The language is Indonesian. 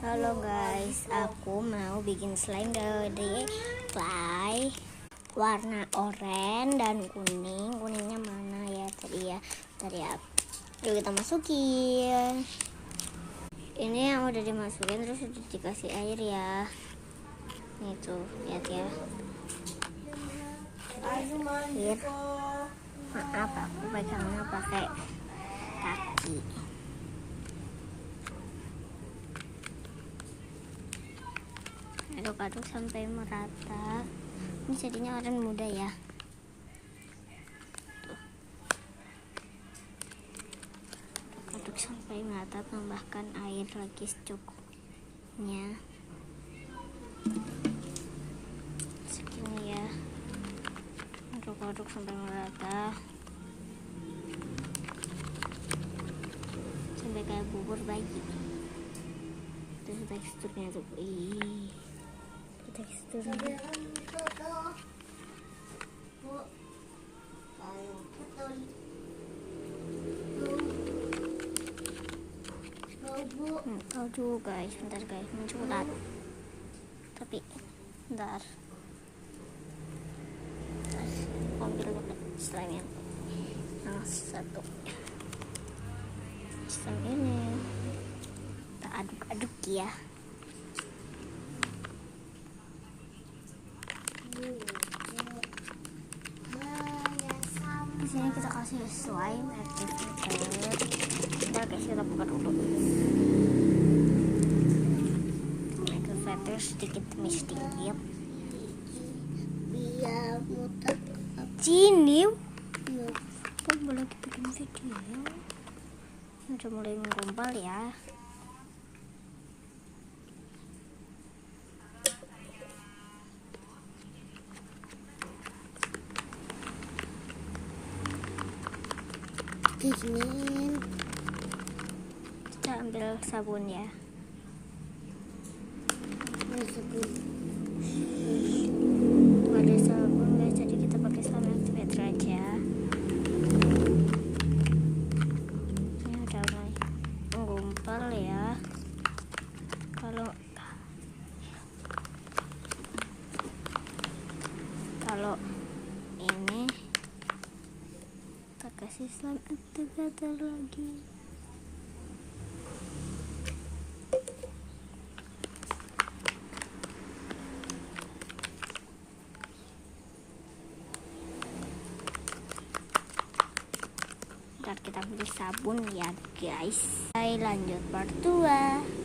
Halo guys, aku mau bikin slime dari clay warna oranye dan kuning. Kuningnya mana ya tadi ya? Yuk kita masukin. Ini yang udah dimasukin terus udah dikasih air ya. Nih tuh, lihat ya. Air. Maaf, aku pegangnya pakai kaki. Aduk-aduk sampai merata. Ini jadinya oranye muda ya. Tuh. Aduk sampai merata, tambahkan air lagi secukupnya. Segini ya. Aduk-aduk sampai merata. Sampai kayak bubur bayi. Terus teksturnya tuh. Teksturnya aduh guys, bentar guys, menculat tapi bentar ambil slime yang satu slime ini kita aduk-aduk ya. Di sini kita kasih slime activator. Bentar guys, kita buka dulu. Activator sedikit demi sedikit. Biar muter. Sini. Kok boleh bikin video? Udah mulai menggumpal ya. Kita ambil sabun ya. Ada sabun guys, jadi kita pakai slime activator aja. Ini udah mulai menggumpal ya. Kalau ini kita kasih slime activator lagi. Ntar kita beli sabun ya guys. Lanjut part 2.